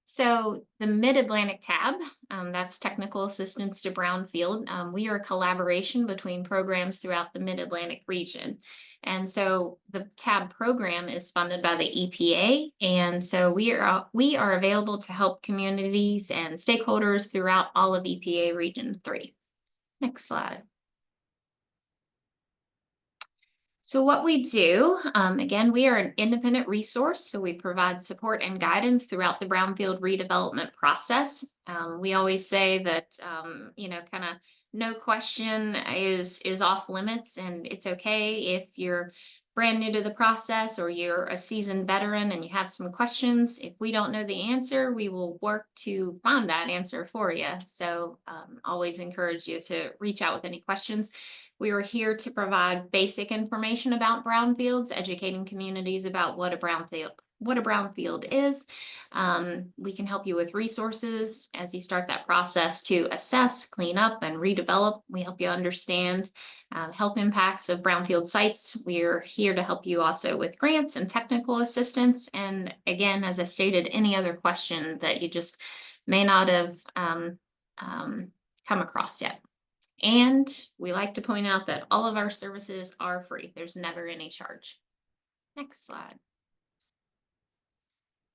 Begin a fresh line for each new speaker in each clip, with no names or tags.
So the Mid-Atlantic tab, that's technical assistance to brownfield. We are a collaboration between programs throughout the Mid-Atlantic region. And so the tab program is funded by the EPA. And so we are available to help communities and stakeholders throughout all of EPA Region 3. Next slide. So what we do, again, we are an independent resource, so we provide support and guidance throughout the brownfield redevelopment process. We always say that, kind of no question is off limits, and it's okay if you're brand new to the process or you're a seasoned veteran and you have some questions. If we don't know the answer, we will work to find that answer for you. So always encourage you to reach out with any questions. We are here to provide basic information about brownfields, educating communities about what a brownfield is. We can help you with resources as you start that process to assess, clean up, and redevelop. We help you understand health impacts of brownfield sites. We're here to help you also with grants and technical assistance. And again, as I stated, any other question that you just may not have come across yet. And we like to point out that all of our services are free. There's never any charge. Next slide.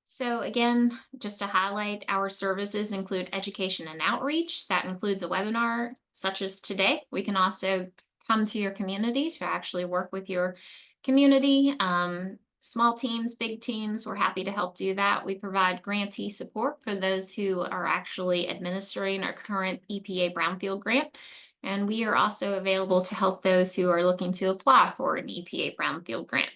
So again, just to highlight, our services include education and outreach. That includes a webinar such as today. We can also come to your community to actually work with your community. Small teams, big teams, we're happy to help do that. We provide grantee support for those who are actually administering our current EPA Brownfield grant. And we are also available to help those who are looking to apply for an EPA Brownfield grant.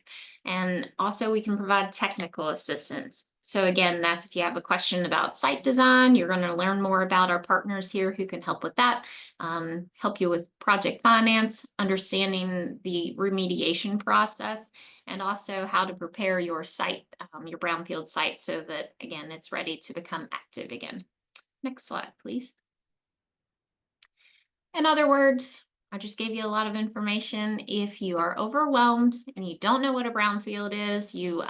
And also we can provide technical assistance. So again, that's if you have a question about site design, you're going to learn more about our partners here who can help with that, help you with project finance, understanding the remediation process, and also how to prepare your site, your brownfield site, so that, again, it's ready to become active again. Next slide, please. In other words, I just gave you a lot of information. If you are overwhelmed and you don't know what a brownfield is, you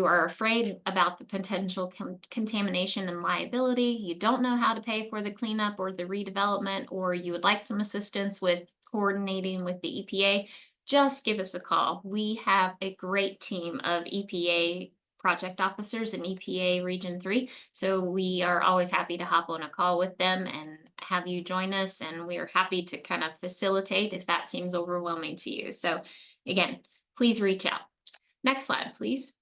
are afraid about the potential contamination and liability, you don't know how to pay for the cleanup or the redevelopment, or you would like some assistance with coordinating with the EPA, just give us a call. We have a great team of EPA project officers in EPA Region 3. So we are always happy to hop on a call with them and have you join us. And we are happy to kind of facilitate if that seems overwhelming to you. So again, please reach out. Next slide, please.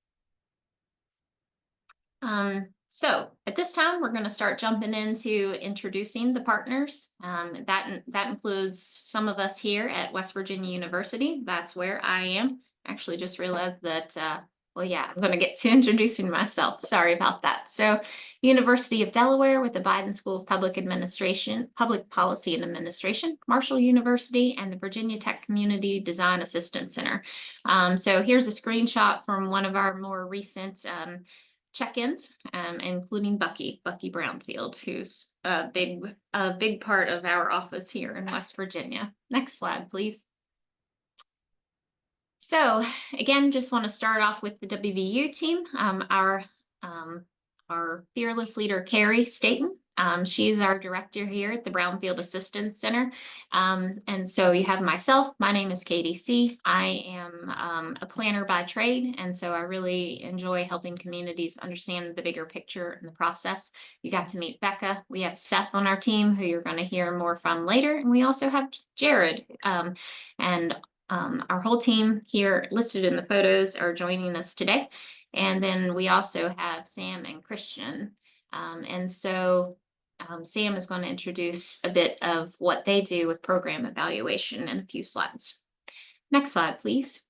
So at this time, we're going to start jumping into introducing the partners. That includes some of us here at West Virginia University. That's where I am. Actually, just realized that, well, yeah, I'm going to get to introducing myself. Sorry about that. So University of Delaware with the Biden School of Public Administration, Public Policy and Administration, Marshall University, and the Virginia Tech Community Design Assistance Center. So here's a screenshot from one of our more recent check-ins, including Bucky Brownfield, who's a big part of our office here in West Virginia. Next slide, please. So again, just want to start off with the WVU team. Our fearless leader, Carrie Staten. She's our director here at the Brownfield Assistance Center. And so you have myself. My name is Katie C. I am a planner by trade, and so I really enjoy helping communities understand the bigger picture and the process. You got to meet Becca. We have Seth on our team, who you're going to hear more from later. And we also have Jared. Our whole team here listed in the photos are joining us today. And then we also have Sam and Christian. And so Sam is going to introduce a bit of what they do with program evaluation in a few slides. Next slide, please.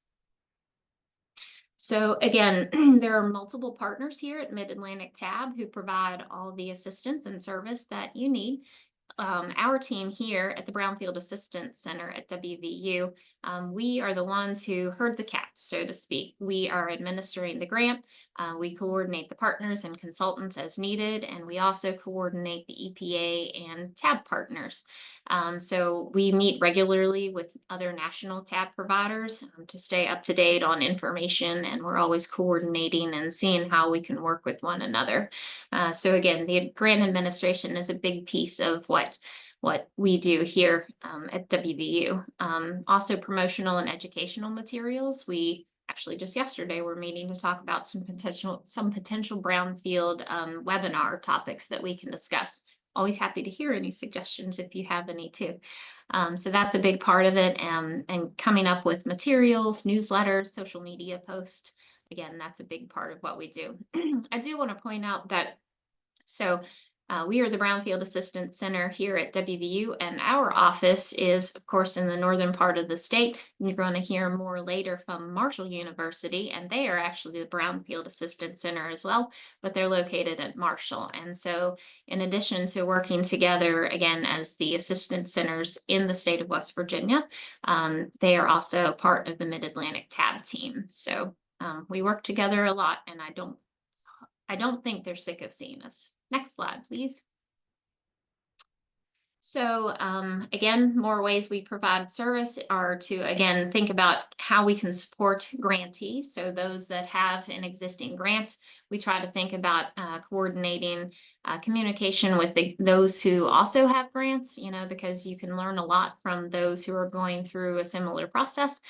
So again, there are multiple partners here at Mid-Atlantic Tab who provide all the assistance and service that you need. Our team here at the Brownfield Assistance Center at WVU, we are the ones who herd the cats, so to speak. We are administering the grant. We coordinate the partners and consultants as needed, and we also coordinate the EPA and TAB partners. So we meet regularly with other national TAB providers to stay up to date on information, and we're always coordinating and seeing how we can work with one another. So again, the grant administration is a big piece of what we do here at WVU. Also promotional and educational materials. We actually just yesterday were meeting to talk about some potential brownfield webinar topics that we can discuss. Always happy to hear any suggestions if you have any too. So that's a big part of it, and coming up with materials, newsletters, social media posts. Again, that's a big part of what we do. I do want to point out that we are the Brownfield Assistance Center here at WVU, and our office is, of course, in the northern part of the state. And you're going to hear more later from Marshall University, and they are actually the Brownfield Assistance Center as well, but they're located at Marshall. And so, in addition to working together, again, as the assistance centers in the state of West Virginia, they are also part of the Mid-Atlantic TAB team. So we work together a lot, and I don't think they're sick of seeing us. Next slide, please. So again, more ways we provide service are to, again, think about how we can support grantees. So those that have an existing grant, we try to think about coordinating communication with those who also have grants, because you can learn a lot from those who are going through a similar process.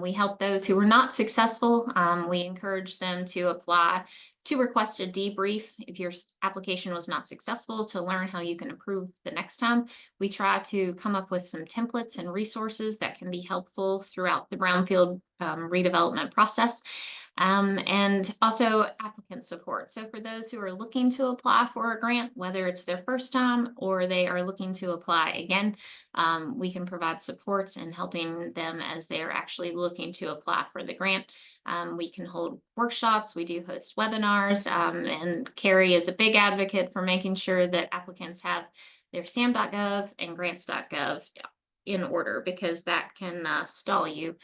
We help those who were not successful. We encourage them to apply to request a debrief if your application was not successful, to learn how you can improve the next time. We try to come up with some templates and resources that can be helpful throughout the brownfield redevelopment process. And also applicant support. So for those who are looking to apply for a grant, whether it's their first time or they are looking to apply again, we can provide supports in helping them as they are actually looking to apply for the grant. We can hold workshops, we do host webinars, and Carrie is a big advocate for making sure that applicants have their SAM.gov and grants.gov in order, because that can stall you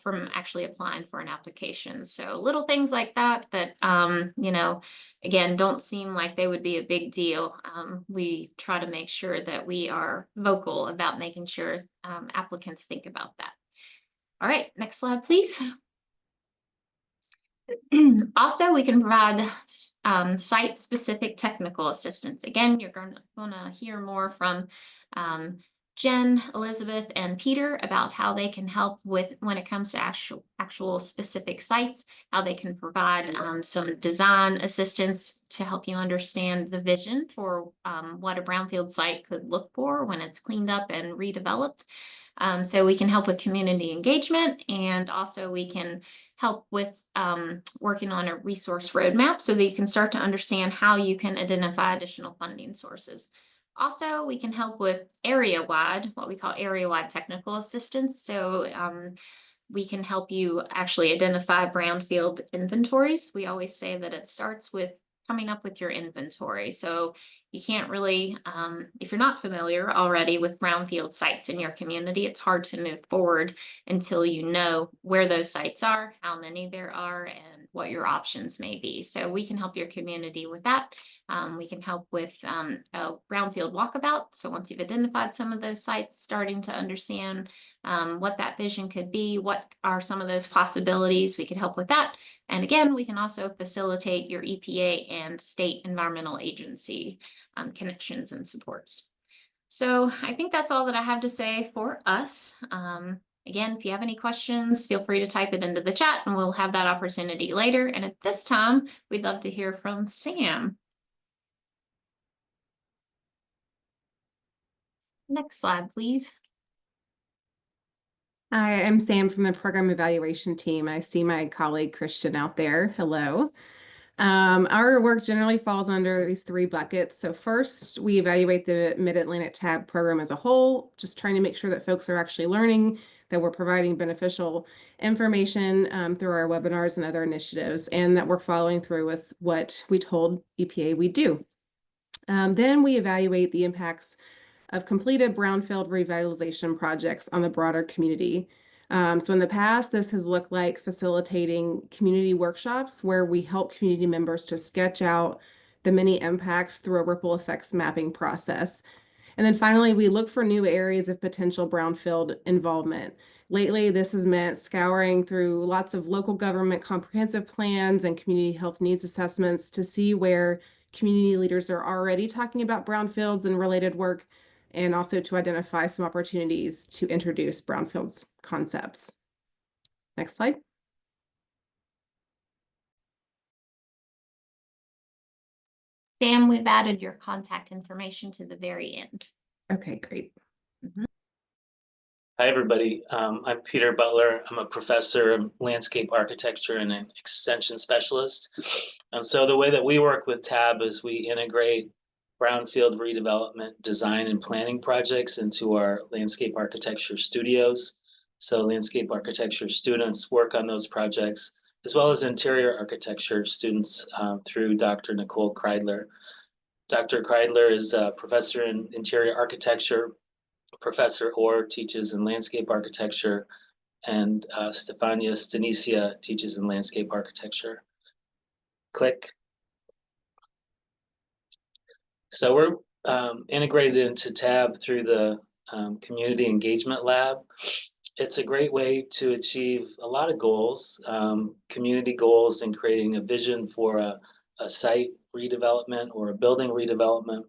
from actually applying for an application. So little things like that, again, don't seem like they would be a big deal. We try to make sure that we are vocal about making sure applicants think about that. All right, next slide, please. Also, we can provide site-specific technical assistance. Again, you're going to hear more from Jen, Elizabeth, and Peter about how they can help with when it comes to actual specific sites, how they can provide some design assistance to help you understand the vision for what a brownfield site could look for when it's cleaned up and redeveloped. So we can help with community engagement, and also we can help with working on a resource roadmap so that you can start to understand how you can identify additional funding sources. Also, we can help with area-wide, what we call area-wide technical assistance. So we can help you actually identify brownfield inventories. We always say that it starts with coming up with your inventory. So you can't really, if you're not familiar already with brownfield sites in your community, it's hard to move forward until you know where those sites are, how many there are, and what your options may be. So we can help your community with that. We can help with a brownfield walkabout. So once you've identified some of those sites, starting to understand what that vision could be, what are some of those possibilities, we could help with that. And again, we can also facilitate your EPA and state environmental agency connections and supports. So I think that's all that I have to say for us. Again, if you have any questions, feel free to type it into the chat and we'll have that opportunity later. And at this time, we'd love to hear from Sam. Next slide, please.
Hi, I'm Sam from the program evaluation team. I see my colleague Christian out there. Hello. Our work generally falls under these three buckets. So first, we evaluate the Mid-Atlantic TAB program as a whole, just trying to make sure that folks are actually learning, that we're providing beneficial information through our webinars and other initiatives, and that we're following through with what we told EPA we do. Then we evaluate the impacts of completed brownfield revitalization projects on the broader community. So in the past, this has looked like facilitating community workshops where we help community members to sketch out the many impacts through a ripple effects mapping process. And then finally, we look for new areas of potential brownfield involvement. Lately, this has meant scouring through lots of local government comprehensive plans and community health needs assessments to see where community leaders are already talking about brownfields and related work, and also to identify some opportunities to introduce brownfields concepts. Next slide.
Sam, we've added your contact information to the very end.
Okay, great.
Hi, everybody. I'm Peter Butler. I'm a professor of landscape architecture and an extension specialist. And so the way that we work with TAB is we integrate brownfield redevelopment design and planning projects into our landscape architecture studios. So landscape architecture students work on those projects, as well as interior architecture students through Dr. Nicole Kreidler. Dr. Kreidler is a professor in interior architecture. Professor Orr teaches in landscape architecture, and Stefania Stanicia teaches in landscape architecture. Click. So we're integrated into TAB through the Community Engagement Lab. It's a great way to achieve a lot of goals, community goals, and creating a vision for a site redevelopment or a building redevelopment,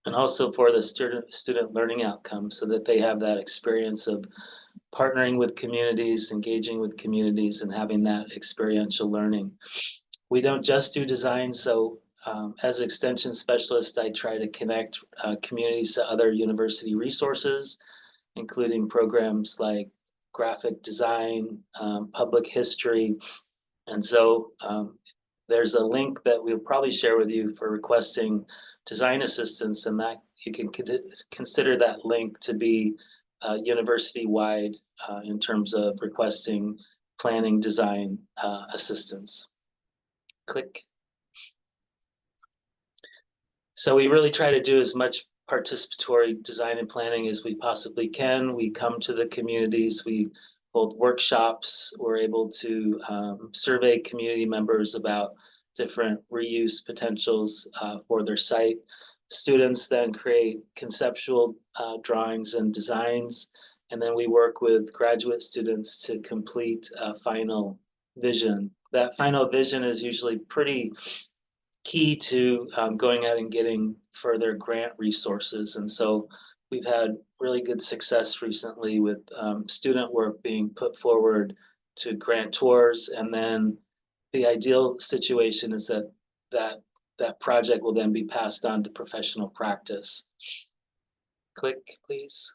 and also for the student learning outcomes, so that they have that experience of partnering with communities, engaging with communities, and having that experiential learning. We don't just do design, so as extension specialist, I try to connect communities to other university resources, including programs like graphic design, public history. And so there's a link that we'll probably share with you for requesting design assistance, and that you can consider that link to be university-wide in terms of requesting planning design assistance. Click. So we really try to do as much participatory design and planning as we possibly can. We come to the communities, we hold workshops, we're able to survey community members about different reuse potentials for their site. Students then create conceptual drawings and designs, and then we work with graduate students to complete a final vision. That final vision is usually pretty key to going out and getting further grant resources. And so we've had really good success recently with student work being put forward to grant tours. And then the ideal situation is that project will then be passed on to professional practice. Click, please.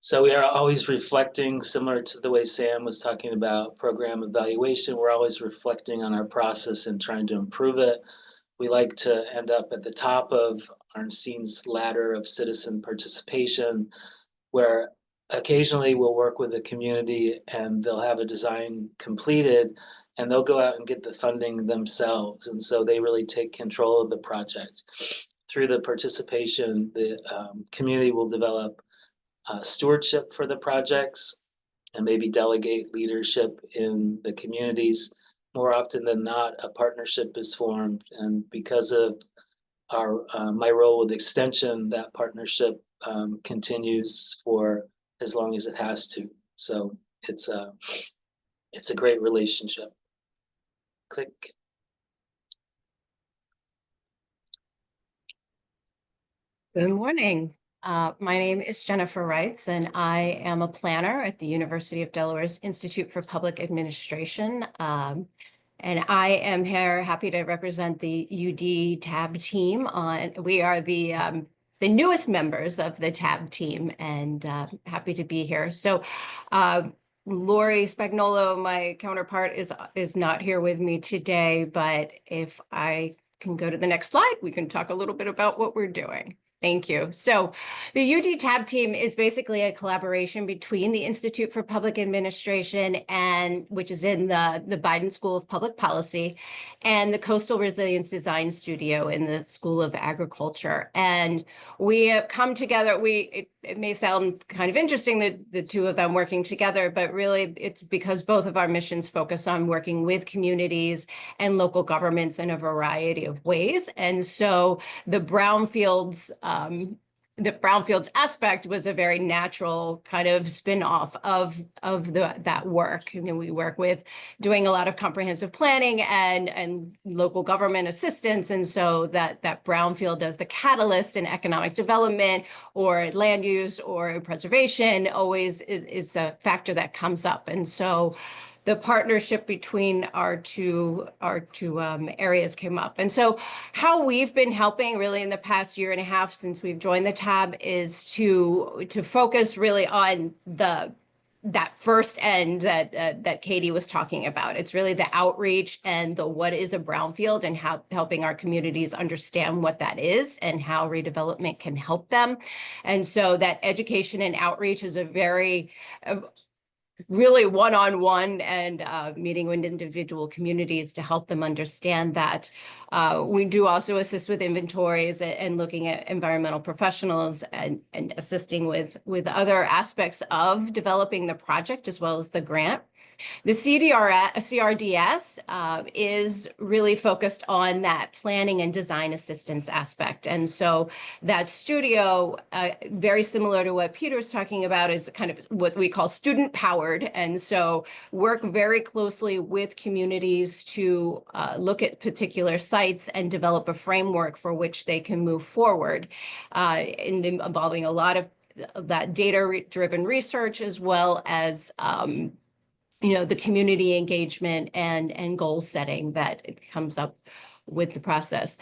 So we are always reflecting, similar to the way Sam was talking about program evaluation, we're always reflecting on our process and trying to improve it. We like to end up at the top of Arnstein's ladder of citizen participation, where occasionally we'll work with the community and they'll have a design completed and they'll go out and get the funding themselves. And so they really take control of the project. Through the participation, the community will develop stewardship for the projects and maybe delegate leadership in the communities. More often than not, a partnership is formed, and because of our my role with extension, that partnership continues for as long as it has to. So it's a great relationship. Click.
Good morning. My name is Jennifer Reitz, and I am a planner at the University of Delaware's Institute for Public Administration. And I am here happy to represent the UD TAB team. We are the newest members of the TAB team, and happy to be here. So Lori Spagnolo, my counterpart, is not here with me today, but if I can go to the next slide, we can talk a little bit about what we're doing. Thank you. So the UD TAB team is basically a collaboration between the Institute for Public Administration, which is in the Biden School of Public Policy, and the Coastal Resilience Design Studio in the School of Agriculture. And we have come together. It may sound kind of interesting that the two of them working together, but really it's because both of our missions focus on working with communities and local governments in a variety of ways. And so the brownfields the brownfields aspect was a very natural kind of spin-off of that work. And then we work with doing a lot of comprehensive planning and local government assistance. And so that brownfield as the catalyst in economic development or land use or preservation always is a factor that comes up. And so the partnership between our two areas came up. And so how we've been helping really in the past year and a half since we've joined the TAB is to focus really on that first end that Katie was talking about. It's really the outreach and the what is a brownfield and how helping our communities understand what that is and how redevelopment can help them. And so that education and outreach is a very really one-on-one and meeting with individual communities to help them understand that. We do also assist with inventories and looking at environmental professionals and assisting with other aspects of developing the project as well as the grant. The CRDS is really focused on that planning and design assistance aspect. And so that studio, very similar to what Peter's talking about, is kind of what we call student powered. And so work very closely with communities to look at particular sites and develop a framework for which they can move forward, involving a lot of that data-driven research as well as the community engagement and goal setting that comes up with the process.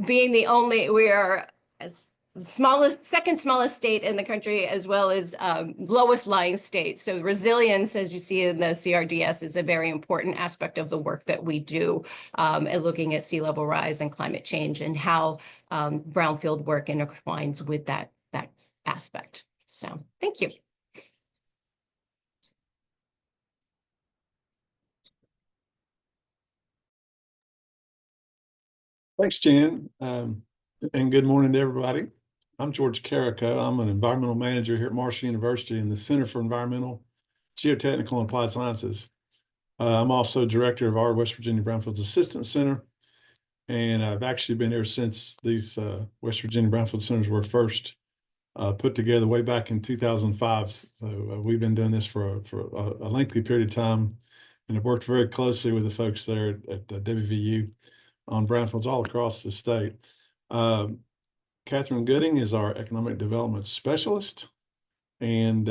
We are as second smallest state in the country, as well as lowest lying state. So resilience, as you see in the CRDS, is a very important aspect of the work that we do, at looking at sea level rise and climate change and how brownfield work intertwines with that aspect. So thank you.
Thanks, Jen, and good morning to everybody. I'm George Carrico. I'm an environmental manager here at Marshall University in the Center for Environmental, Geotechnical, and Applied Sciences. I'm also director of our West Virginia Brownfields Assistance Center, and I've actually been here since these West Virginia Brownfield Centers were first put together way back in 2005. So we've been doing this for a lengthy period of time, and have worked very closely with the folks there at WVU on brownfields all across the state. Catherine Gooding is our economic development specialist, and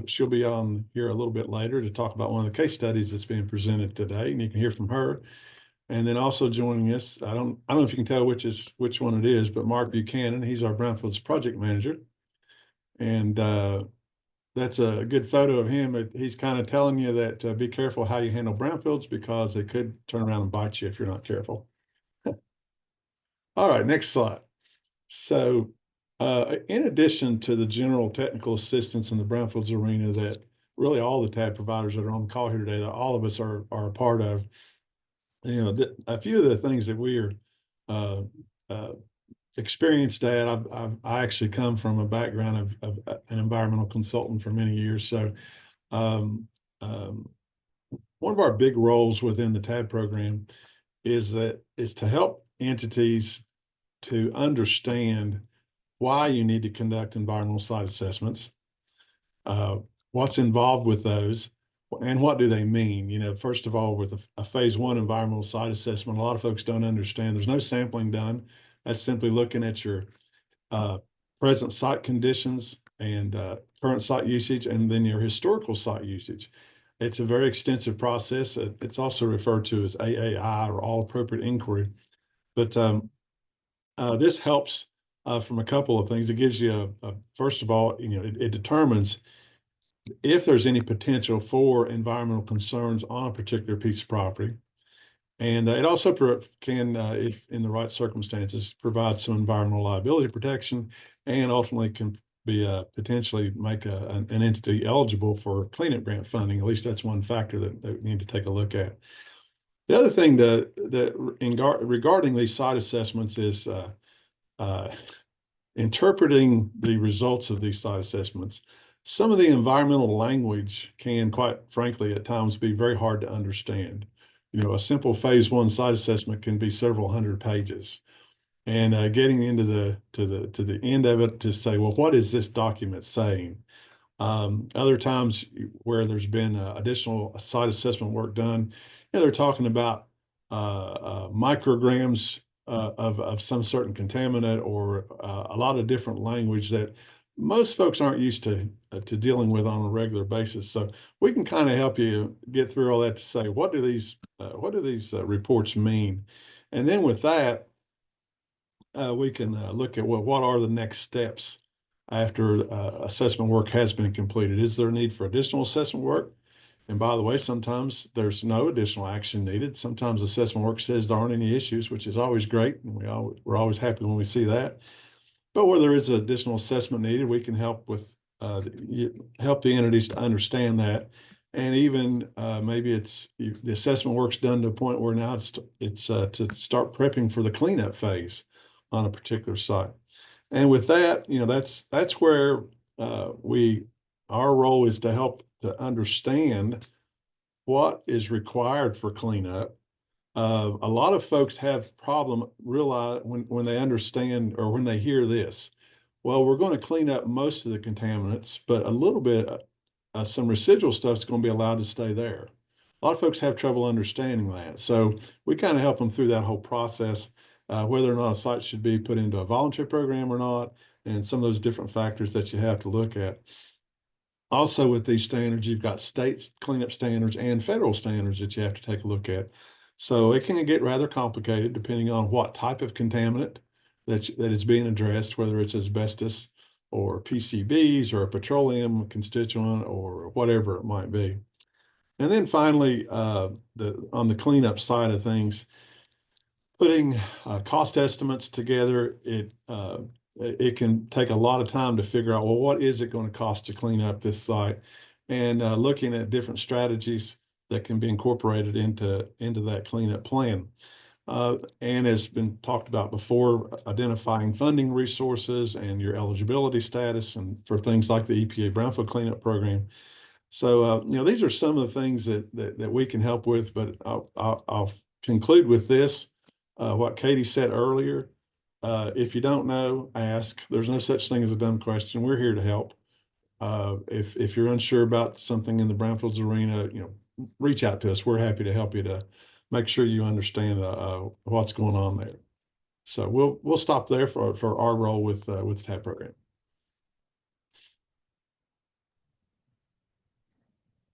she'll be on here a little bit later to talk about one of the case studies that's being presented today, and you can hear from her. And then also joining us, I don't know if you can tell which one it is, but Mark Buchanan, he's our brownfields project manager, and that's a good photo of him. He's kind of telling you that be careful how you handle brownfields because they could turn around and bite you if you're not careful. All right, next slide. So in addition to the general technical assistance in the brownfields arena that really all the TAB providers that are on the call here today, that all of us are a part of, a few of the things that we are experienced at, I actually come from a background of an environmental consultant for many years. So one of our big roles within the TAB program is to help entities to understand why you need to conduct environmental site assessments, what's involved with those, and what do they mean? First of all, with a phase one environmental site assessment, a lot of folks don't understand there's no sampling done. That's simply looking at your present site conditions and current site usage, and then your historical site usage. It's a very extensive process. It's also referred to as AAI, or all appropriate inquiry. But this helps from a couple of things. It gives you first of all, it determines if there's any potential for environmental concerns on a particular piece of property. And it also can, if in the right circumstances, provide some environmental liability protection, and ultimately can be potentially make an entity eligible for cleanup grant funding. At least that's one factor that we need to take a look at. The other thing regarding these site assessments is interpreting the results of these site assessments. Some of the environmental language can, quite frankly, at times be very hard to understand. A simple phase one site assessment can be several hundred pages. and getting into the end of it to say, well, what is this document saying? Other times where there's been additional site assessment work done, they're talking about micrograms of some certain contaminant, or a lot of different language that most folks aren't used to dealing with on a regular basis. So we can kind of help you get through all that to say, what do these reports mean? And then with that, we can look at what are the next steps after assessment work has been completed. Is there a need for additional assessment work? And by the way, sometimes there's no additional action needed. Sometimes assessment work says there aren't any issues, which is always great, and we're always happy when we see that. But where there is additional assessment needed, we can help help the entities to understand that. And even maybe it's the assessment work's done to a point where now it's to start prepping for the cleanup phase on a particular site. And with that, that's where our role is to help to understand what is required for cleanup. A lot of folks have problem realize when they understand or when they hear this. Well, we're going to clean up most of the contaminants, but a little bit, some residual stuff is going to be allowed to stay there. A lot of folks have trouble understanding that. So we kind of help them through that whole process, whether or not a site should be put into a voluntary program or not, and some of those different factors that you have to look at. Also, with these standards, you've got state cleanup standards and federal standards that you have to take a look at. So it can get rather complicated depending on what type of contaminant that is being addressed, whether it's asbestos or PCBs or a petroleum constituent or whatever it might be. And then finally, on the cleanup side of things, putting cost estimates together, it can take a lot of time to figure out, well, what is it going to cost to clean up this site? And looking at different strategies that can be incorporated into that cleanup plan. And as been talked about before, identifying funding resources and your eligibility status and for things like the EPA Brownfield Cleanup Program. So, these are some of the things that we can help with, but I'll conclude with this, what Katie said earlier. If you don't know, ask. There's no such thing as a dumb question. We're here to help. If you're unsure about something in the brownfields arena, reach out to us. We're happy to help you to make sure you understand what's going on there. So we'll stop there for our role with the TAP program.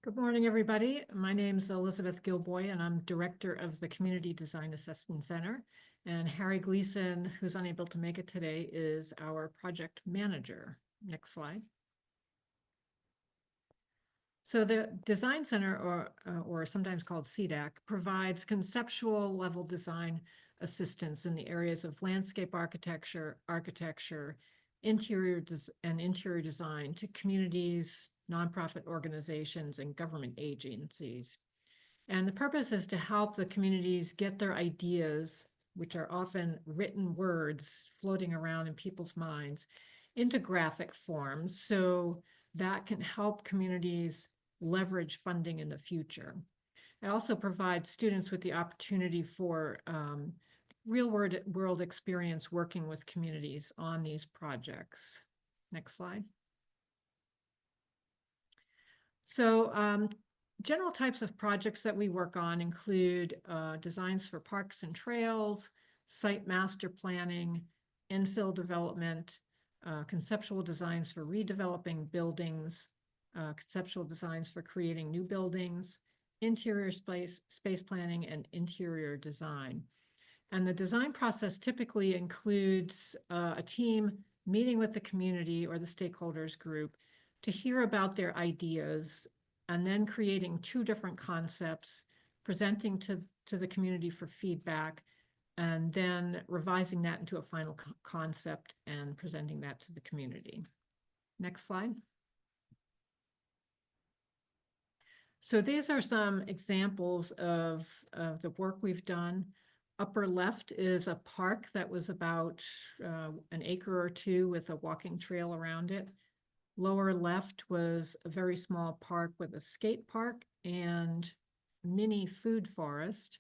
Good morning, everybody. My name is Elizabeth Gilboy, and I'm Director of the Community Design Assessment Center. And Harry Gleason, who's unable to make it today, is our project manager. Next slide. So the Design Center, or sometimes called CDAC, provides conceptual level design assistance in the areas of landscape architecture, interior design to communities, nonprofit organizations, and government agencies. And the purpose is to help the communities get their ideas, which are often written words floating around in people's minds, into graphic forms, so that can help communities leverage funding in the future. It also provides students with the opportunity for real world experience working with communities on these projects. Next slide. So general types of projects that we work on include designs for parks and trails, site master planning, infill development, conceptual designs for redeveloping buildings, conceptual designs for creating new buildings, interior space planning, and interior design. And the design process typically includes a team meeting with the community or the stakeholders group to hear about their ideas, and then creating two different concepts, presenting to the community for feedback, and then revising that into a final concept and presenting that to the community. Next slide. So these are some examples of the work we've done. Upper left is a park that was about an acre or two with a walking trail around it. Lower left was a very small park with a skate park and mini food forest.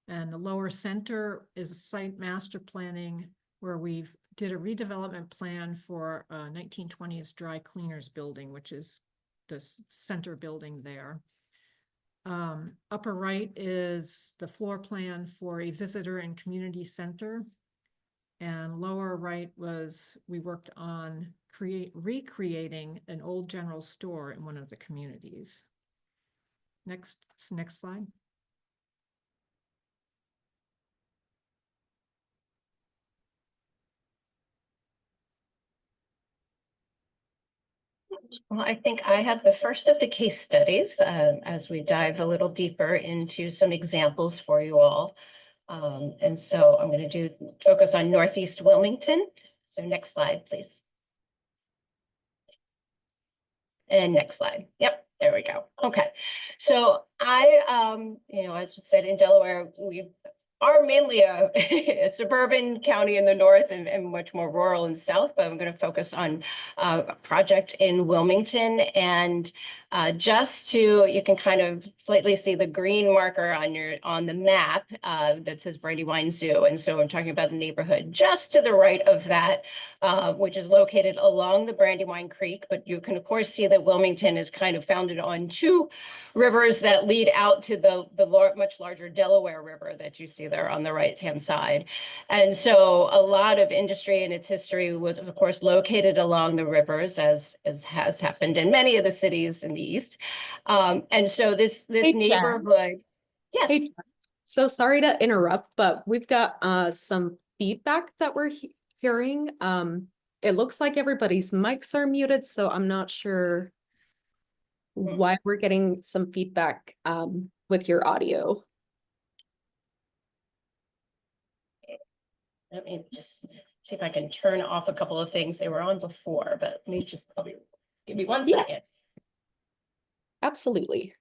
And the lower center is a site master planning where we've did a redevelopment plan for 1920s dry cleaners building, which is the center building there. Upper right is the floor plan for a visitor and community center. And lower right was, we worked on recreating an old general store in one of the communities. Next slide.
Well, I think I have the first of the case studies as we dive a little deeper into some examples for you all. And so I'm going to focus on Northeast Wilmington. So next slide, please. And next slide. Yep, there we go. Okay. So I, as we said, in Delaware, we are mainly a suburban county in the north and much more rural in the south, but I'm going to focus on a project in Wilmington. And just to, you can kind of slightly see the green marker on the map that says Brandywine Zoo. And so I'm talking about the neighborhood just to the right of that, which is located along the Brandywine Creek. But you can of course see that Wilmington is kind of founded on two rivers that lead out to the much larger Delaware River that you see there on the right-hand side. And so a lot of industry in its history was, of course, located along the rivers, as has happened in many of the cities in the East. And so this
Hey, Jen.
neighborhood, yes.
Hey, so sorry to interrupt, but we've got some feedback that we're hearing. It looks like everybody's mics are muted, so I'm not sure why we're getting some feedback with your audio.
Let me just see if I can turn off a couple of things they were on before, but let me just probably give me one second.
Absolutely.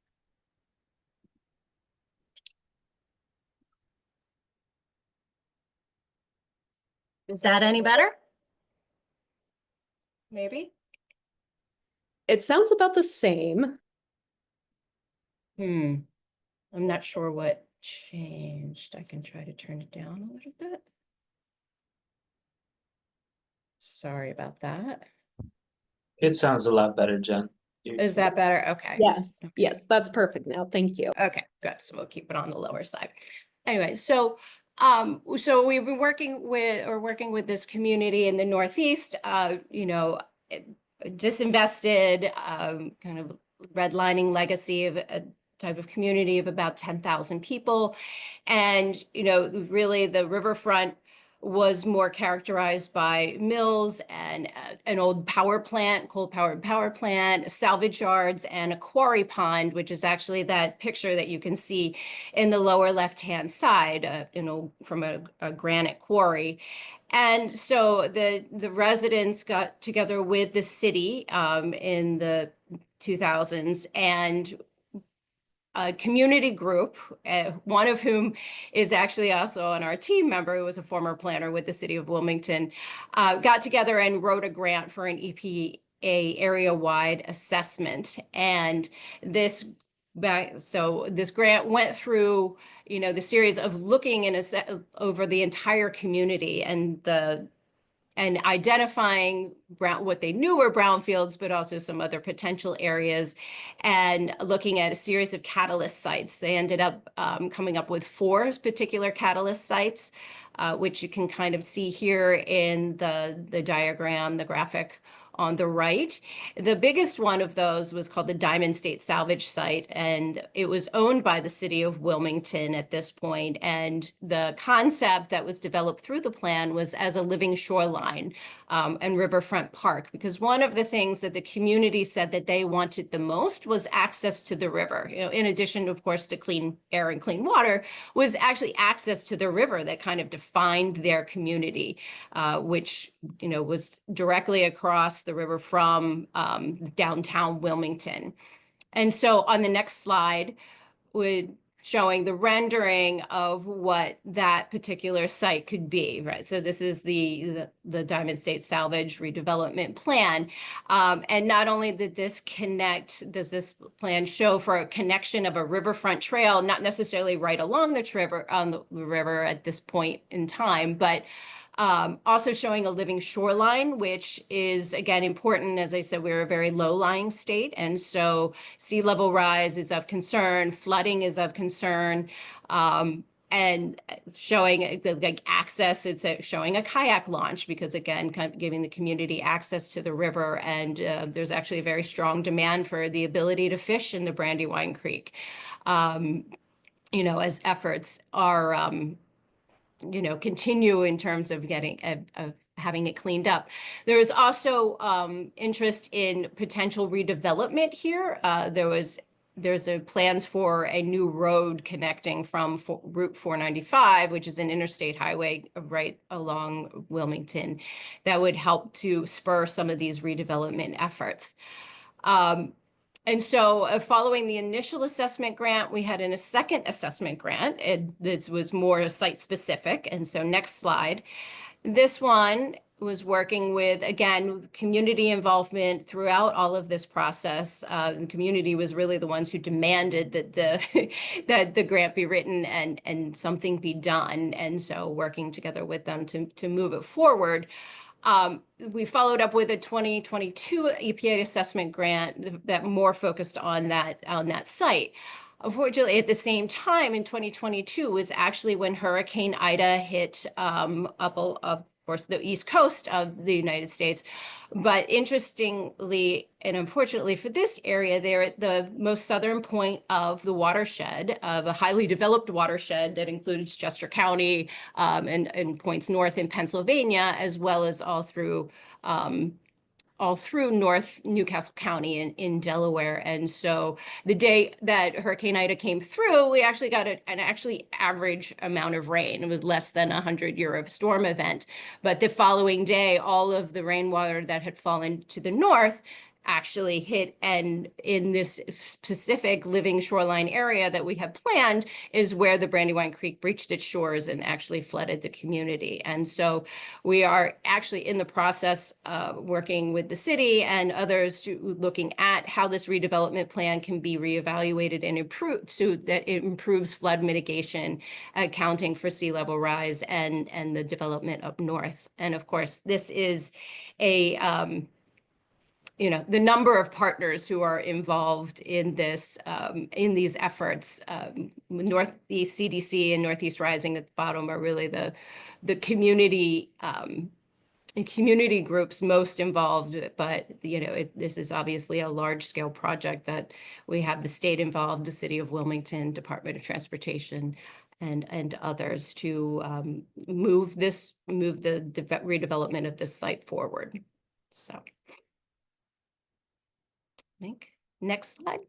Is that any better? Maybe.
It sounds about the same.
I'm not sure what changed. I can try to turn it down a little bit. Sorry about that.
It sounds a lot better, Jen.
Is that better? Okay.
Yes, yes, that's perfect now. Thank you.
Okay, good. So we'll keep it on the lower side. Anyway, so we've been working with this community in the Northeast, disinvested, kind of redlining legacy of a type of community of about 10,000 people. And, really the riverfront was more characterized by mills and an old power plant, coal-powered power plant, salvage yards, and a quarry pond, which is actually that picture that you can see in the lower left-hand side, from a granite quarry. And so the residents got together with the city in the 2000s and a community group, one of whom is actually also on our team member, who was a former planner with the city of Wilmington, got together and wrote a grant for an EPA area-wide assessment. And this grant went through, the series of looking over the entire community and identifying what they knew were brownfields, but also some other potential areas, and looking at a series of catalyst sites. They ended up coming up with 4 particular catalyst sites, which you can kind of see here in the diagram, the graphic on the right. The biggest one of those was called the Diamond State Salvage Site, and it was owned by the city of Wilmington at this point. And the concept that was developed through the plan was as a living shoreline and riverfront park, because one of the things that the community said that they wanted the most was access to the river. In addition, of course, to clean air and clean water, was actually access to the river that kind of defined their community, which was directly across the river from downtown Wilmington. And so on the next slide, showing the rendering of what that particular site could be, right? So this is the Diamond State Salvage redevelopment plan. And not only did this does this plan show for a connection of a riverfront trail, not necessarily right along the river at this point in time, but also showing a living shoreline, which is, again, important. As I said, we're a very low-lying state, and so sea level rise is of concern, flooding is of concern, and showing the access. It's showing a kayak launch because, again, kind of giving the community access to the river, and there's actually a very strong demand for the ability to fish in the Brandywine Creek, as efforts are continue in terms of getting of having it cleaned up. There is also interest in potential redevelopment here. There's plans for a new road connecting from Route 495, which is an interstate highway right along Wilmington, that would help to spur some of these redevelopment efforts. And so following the initial assessment grant, we had a second assessment grant. This was more site specific. And so next slide. This one was working with, again, community involvement throughout all of this process. The community was really the ones who demanded that that the grant be written and something be done. And so working together with them to move it forward. We followed up with a 2022 EPA assessment grant that more focused on that site. Unfortunately, at the same time in 2022 was actually when Hurricane Ida hit of course, the East Coast of the United States. But interestingly, and unfortunately for this area, they're at the most southern point of the watershed, of a highly developed watershed that includes Chester County and points north in Pennsylvania, as well as all through North Newcastle County in Delaware. And so the day that Hurricane Ida came through, we actually got an actually average amount of rain. It was less than 100-year of storm event. But the following day, all of the rainwater that had fallen to the north actually hit, and in this specific living shoreline area that we have planned is where the Brandywine Creek breached its shores and actually flooded the community. And so we are actually in the process of working with the city and others looking at how this redevelopment plan can be reevaluated and improved so that it improves flood mitigation, accounting for sea level rise and the development up north. And of course, this is the number of partners who are involved in this, in these efforts. Northeast CDC and Northeast Rising at the bottom are really the community groups most involved. But this is obviously a large scale project that we have the state involved, the City of Wilmington, Department of Transportation, and others to move the redevelopment of this site forward. So. Next slide.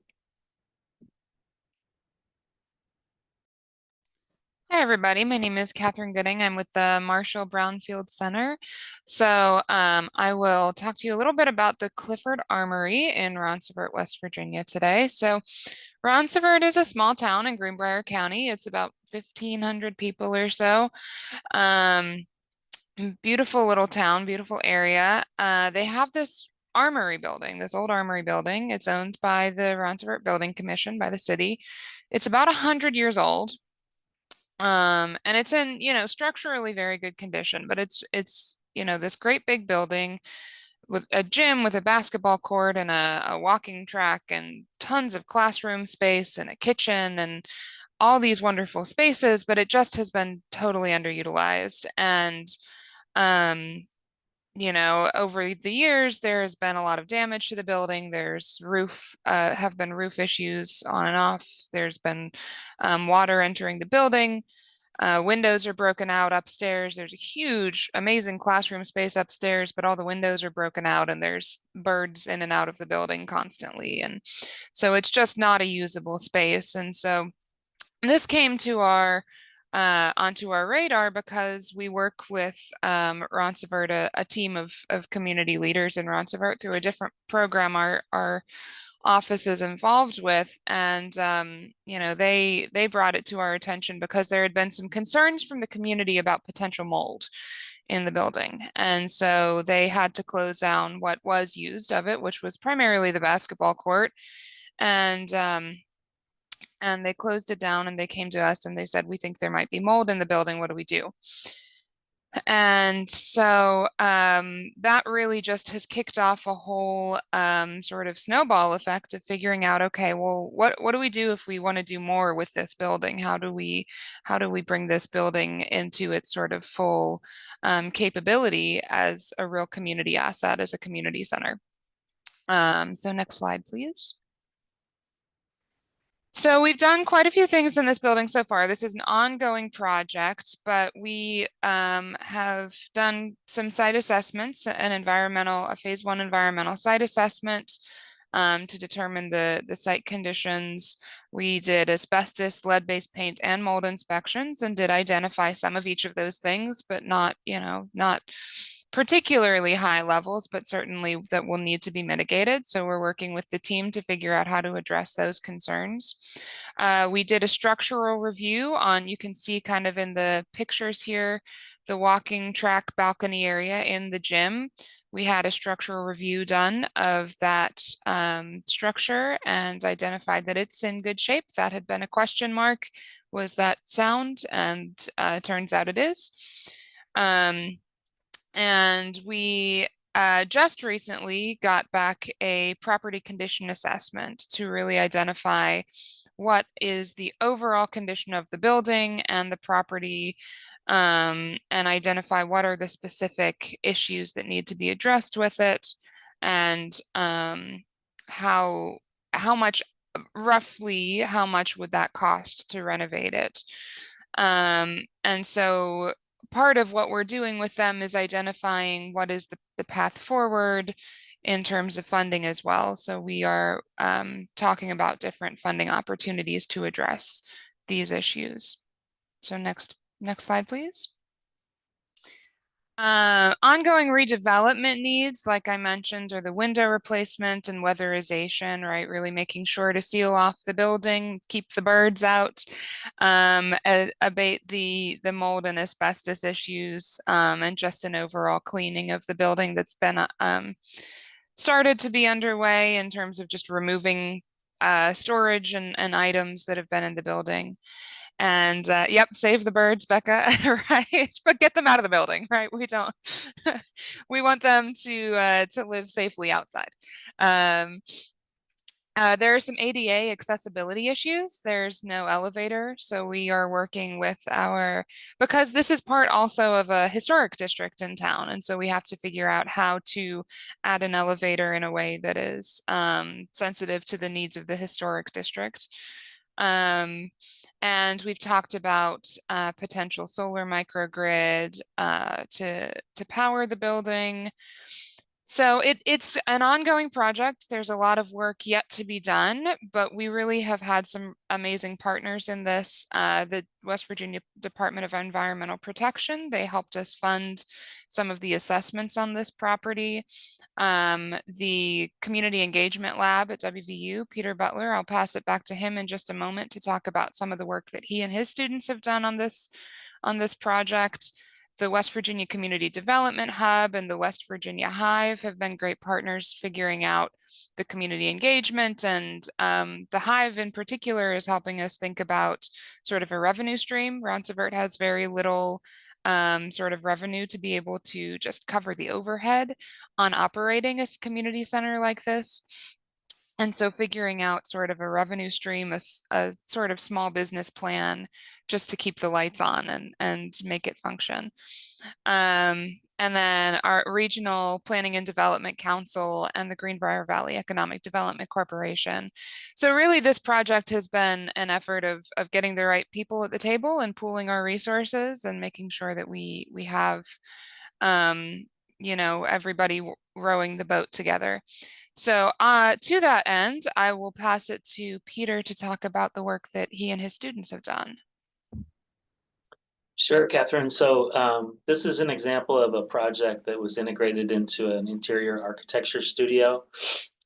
Hi, everybody. My name is Catherine Gooding. I'm with the Marshall Brownfield Center. So I will talk to you a little bit about the Clifford Armory in Ronceverte, West Virginia today. So Ronceverte is a small town in Greenbrier County. It's about 1,500 people or so. Beautiful little town, beautiful area. They have this armory building, this old armory building. It's owned by the Ronceverte Building Commission, by the city. It's about 100 years old. And it's in, structurally very good condition, but it's this great big building with a gym with a basketball court and a walking track and tons of classroom space and a kitchen and all these wonderful spaces, but it just has been totally underutilized. And over the years, there has been a lot of damage to the building. There's have been roof issues on and off. There's been water entering the building. Windows are broken out upstairs. There's a huge, amazing classroom space upstairs, but all the windows are broken out and there's birds in and out of the building constantly. And so it's just not a usable space. And so this came to onto our radar because we work with Ronceverte, a team of community leaders in Ronceverte through a different program. Our office is involved with. And, you know, they brought it to our attention because there had been some concerns from the community about potential mold in the building. And so they had to close down what was used of it, which was primarily the basketball court. And they closed it down, and they came to us and they said, we think there might be mold in the building. What do we do? And so that really just has kicked off a whole sort of snowball effect of figuring out, okay, well, what do we do if we want to do more with this building? How do we bring this building into its sort of full capability as a real community asset, as a community center? So next slide, please. So we've done quite a few things in this building so far. This is an ongoing project, but we have done some site assessments, a phase 1 environmental site assessment to determine the site conditions. We did asbestos, lead-based paint, and mold inspections, and did identify some of each of those things, but not, you know, not particularly high levels, but certainly that will need to be mitigated. So we're working with the team to figure out how to address those concerns. We did a structural review on, you can see kind of in the pictures here, the walking track balcony area in the gym. We had a structural review done of that structure and identified that it's in good shape. That had been a question mark. Was that sound? And turns out it is. And we just recently got back a property condition assessment to really identify what is the overall condition of the building and the property, and identify what are the specific issues that need to be addressed with it, and how much, roughly how much would that cost to renovate it. And so part of what we're doing with them is identifying what is the path forward in terms of funding as well. So we are talking about different funding opportunities to address these issues. So next slide, please. Ongoing redevelopment needs, like I mentioned, are the window replacement and weatherization, right? Really making sure to seal off the building, keep the birds out, abate the mold and asbestos issues, and just an overall cleaning of the building that's been started to be underway in terms of just removing storage and items that have been in the building. And yep, save the birds, Becca, right? But get them out of the building, right? We don't, we want them to live safely outside. There are some ADA accessibility issues. There's no elevator, so we are working with because this is part also of a historic district in town, and so we have to figure out how to add an elevator in a way that is sensitive to the needs of the historic district. And we've talked about potential solar microgrid to power the building. So it's an ongoing project. There's a lot of work yet to be done, but we really have had some amazing partners in this. The West Virginia Department of Environmental Protection, they helped us fund some of the assessments on this property. The Community Engagement Lab at WVU, Peter Butler, I'll pass it back to him in just a moment to talk about some of the work that he and his students have done on this project. The West Virginia Community Development Hub and the West Virginia Hive have been great partners figuring out the community engagement, and the Hive in particular is helping us think about sort of a revenue stream. Ronceverte has very little sort of revenue to be able to just cover the overhead on operating a community center like this. And so figuring out sort of a revenue stream, a sort of small business plan just to keep the lights on and make it function. And then our Regional Planning and Development Council and the Greenbrier Valley Economic Development Corporation. So really this project has been an effort of getting the right people at the table and pooling our resources and making sure that we have, you know, everybody rowing the boat together. So to that end, I will pass it to Peter to talk about the work that he and his students have done.
Sure, Catherine. So this is an example of a project that was integrated into an interior architecture studio.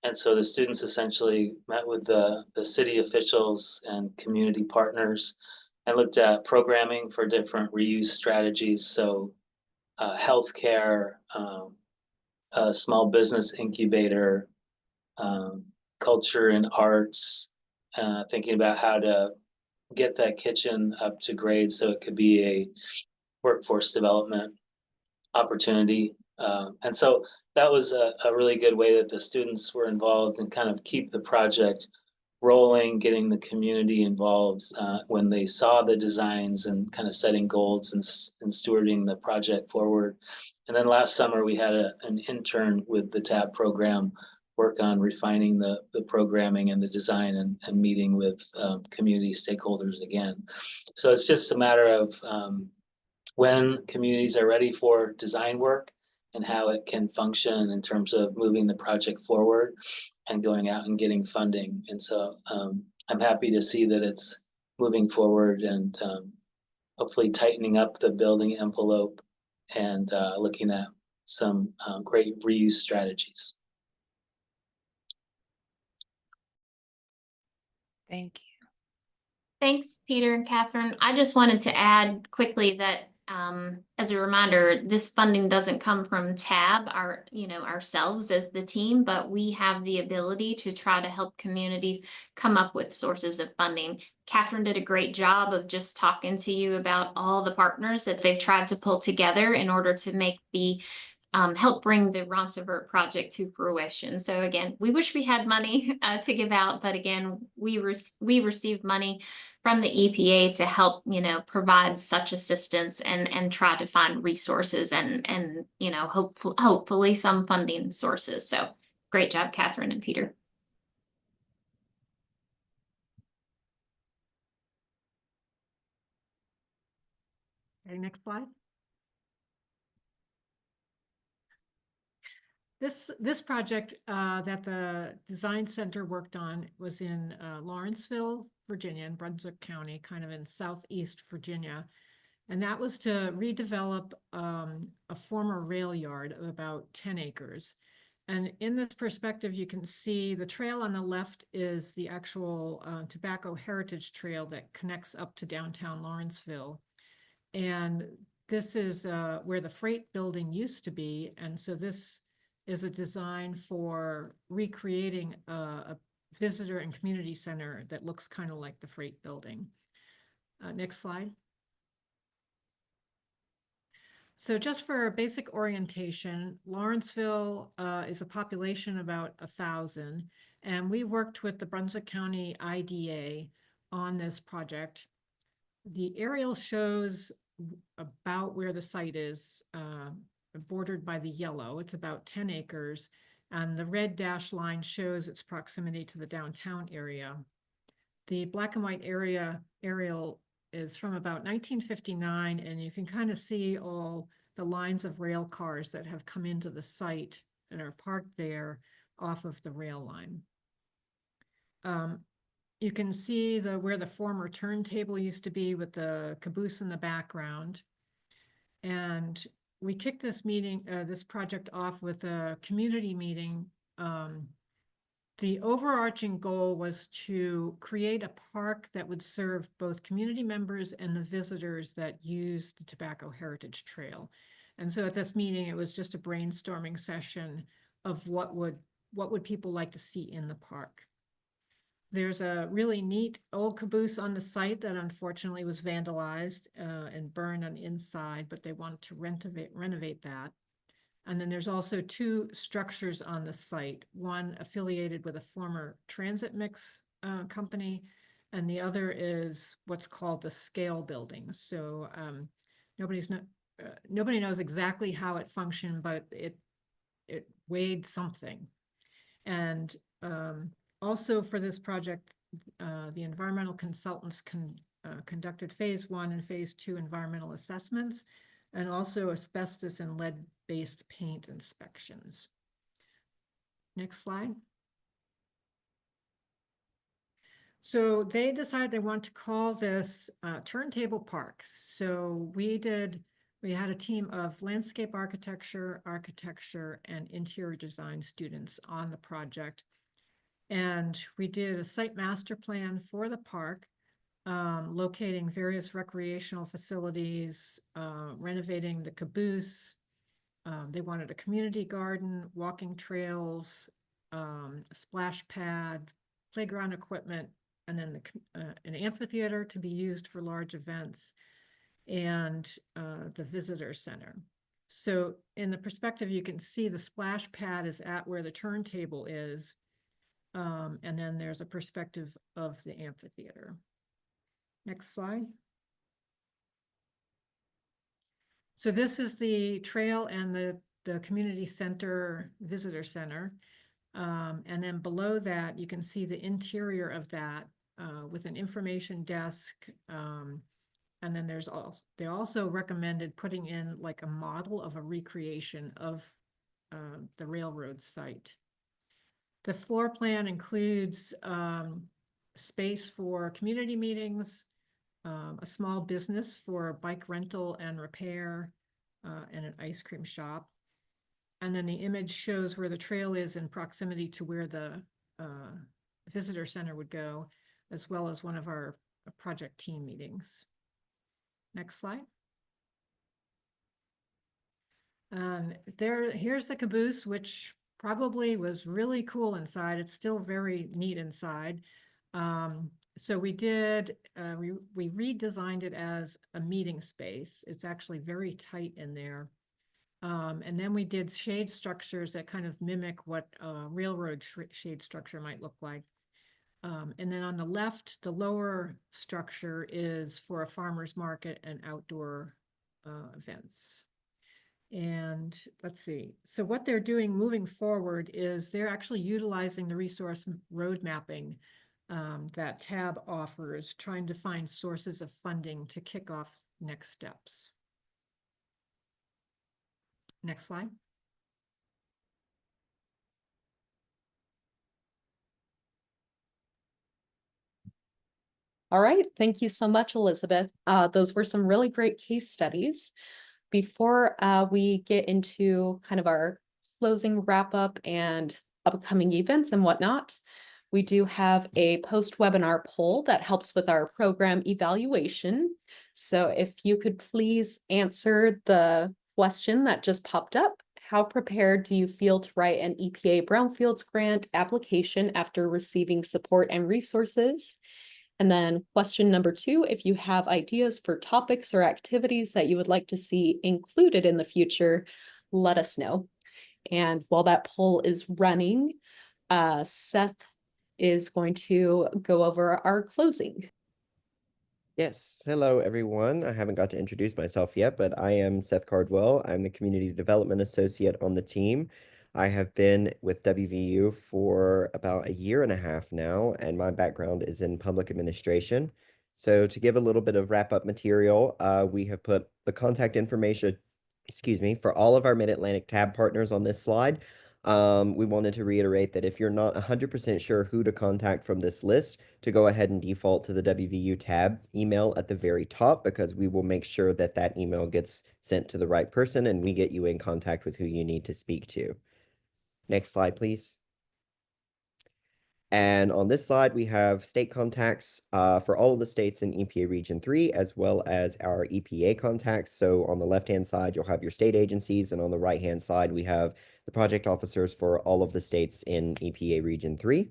And so the students essentially met with the city officials and community partners and looked at programming for different reuse strategies. So healthcare, a small business incubator, um, culture and arts, thinking about how to get that kitchen up to grade so it could be a workforce development opportunity. And so that was a really good way that the students were involved and kind of keep the project rolling, getting the community involved when they saw the designs and kind of setting goals and stewarding the project forward. And then last summer, we had an intern with the TAB program work on refining the programming and the design and meeting with community stakeholders again. So it's just a matter of when communities are ready for design work and how it can function in terms of moving the project forward and going out and getting funding. And so I'm happy to see that it's moving forward and hopefully tightening up the building envelope and looking at some great reuse strategies.
Thank you.
Thanks, Peter and Catherine. I just wanted to add quickly that as a reminder, this funding doesn't come from TAB, ourselves as the team, but we have the ability to try to help communities come up with sources of funding. Catherine did a great job of just talking to you about all the partners that they've tried to pull together in order to make the help bring the Roncevert project to fruition. So again, we wish we had money to give out, but again, we received money from the EPA to help, provide such assistance and try to find resources and hopefully some funding sources. So great job, Catherine and Peter.
Okay, next slide. This project that the Design Center worked on was in Lawrenceville, Virginia, in Brunswick County, kind of in southeast Virginia. And that was to redevelop a former rail yard of about 10 acres. And in this perspective, you can see the trail on the left is the actual Tobacco Heritage Trail that connects up to downtown Lawrenceville. And this is where the freight building used to be. And so this is a design for recreating a visitor and community center that looks kind of like the freight building. Next slide. So just for basic orientation, Lawrenceville is a population about 1,000, and we worked with the Brunswick County IDA on this project. The aerial shows about where the site is, bordered by the yellow. It's about 10 acres, and the red dashed line shows its proximity to the downtown area. The black and white aerial is from about 1959, and you can kind of see all the lines of rail cars that have come into the site and are parked there off of the rail line. You can see where the former turntable used to be with the caboose in the background. And we kicked this project off with a community meeting. The overarching goal was to create a park that would serve both community members and the visitors that use the Tobacco Heritage Trail. And so at this meeting, it was just a brainstorming session of what would people like to see in the park. There's a really neat old caboose on the site that unfortunately was vandalized and burned on the inside, but they wanted to renovate that. And then there's also two structures on the site, one affiliated with a former transit mix company, and the other is what's called the scale building. So nobody knows exactly how it functioned, but it weighed something. And also for this project, the environmental consultants conducted phase 1 and phase 2 environmental assessments, and also asbestos and lead-based paint inspections. Next slide. So they decided they want to call this Turntable Park. So we did We had a team of landscape architecture, and interior design students on the project. And we did a site master plan for the park, locating various recreational facilities, renovating the caboose. They wanted a community garden, walking trails, a splash pad, playground equipment, and then an amphitheater to be used for large events, and the visitor center. So in the perspective, you can see the splash pad is at where the turntable is. And then there's a perspective of the amphitheater. Next slide. So this is the trail and the community center, visitor center. And then below that, you can see the interior of that with an information desk. And then they also recommended putting in like a model of a recreation of the railroad site. The floor plan includes space for community meetings, a small business for bike rental and repair, and an ice cream shop. And then the image shows where the trail is in proximity to where the visitor center would go, as well as one of our project team meetings. Next slide. Here's the caboose, which probably was really cool inside. It's still very neat inside. So we redesigned it as a meeting space. It's actually very tight in there. And then we did shade structures that kind of mimic what a railroad shade structure might look like. And then on the left, the lower structure is for a farmer's market and outdoor events. And let's see. So what they're doing moving forward is they're actually utilizing the resource road mapping that TAB offers, trying to find sources of funding to kick off next steps. Next slide.
All right, thank you so much, Elizabeth. Those were some really great case studies. Before we get into kind of our closing wrap up and upcoming events and whatnot, we do have a post-webinar poll that helps with our program evaluation. So if you could please answer the question that just popped up. How prepared do you feel to write an EPA Brownfields grant application after receiving support and resources? And then question number 2, if you have ideas for topics or activities that you would like to see included in the future, let us know. And while that poll is running, Seth is going to go over our closing.
Yes, hello everyone. I haven't got to introduce myself yet, but I am Seth Cardwell. I'm the Community Development Associate on the team. I have been with WVU for about 1.5 years now, and my background is in public administration. So to give a little bit of wrap-up material, we have put the contact information, for all of our Mid-Atlantic TAB partners on this slide. We wanted to reiterate that if you're not 100% sure who to contact from this list, to go ahead and default to the WVU TAB email at the very top, because we will make sure that that email gets sent to the right person and we get you in contact with who you need to speak to. Next slide, please. And on this slide, we have state contacts for all of the states in EPA Region 3, as well as our EPA contacts. So on the left-hand side, you'll have your state agencies, and on the right-hand side, we have the project officers for all of the states in EPA Region 3.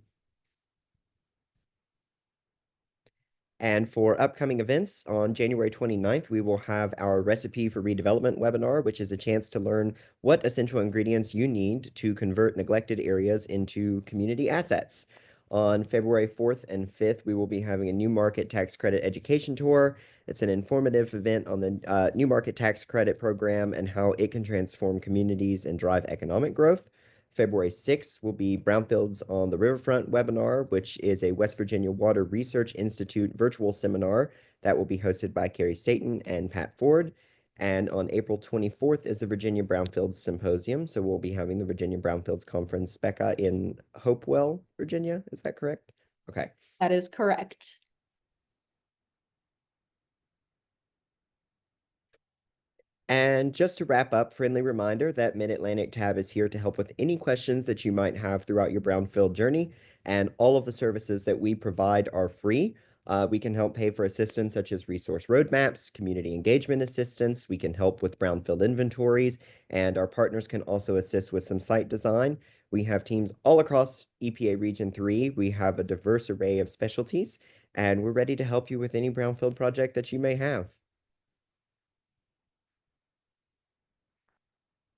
And for upcoming events, on January 29th, we will have our Recipe for Redevelopment webinar, which is a chance to learn what essential ingredients you need to convert neglected areas into community assets. On February 4th and 5th, we will be having a New Market Tax Credit Education Tour. It's an informative event on the New Market Tax Credit Program and how it can transform communities and drive economic growth. February 6th will be Brownfields on the Riverfront webinar, which is a West Virginia Water Research Institute virtual seminar that will be hosted by Carrie Staten and Pat Ford. And on April 24th is the Virginia Brownfields Symposium. So we'll be having the Virginia Brownfields Conference, Becca, in Hopewell, Virginia. Is that correct? Okay.
That is correct.
And just to wrap up, friendly reminder that Mid-Atlantic Tab is here to help with any questions that you might have throughout your brownfield journey, and all of the services that we provide are free. We can help pay for assistance such as resource roadmaps, community engagement assistance. We can help with brownfield inventories, and our partners can also assist with some site design. We have teams all across EPA Region 3. We have a diverse array of specialties, and we're ready to help you with any brownfield project that you may have.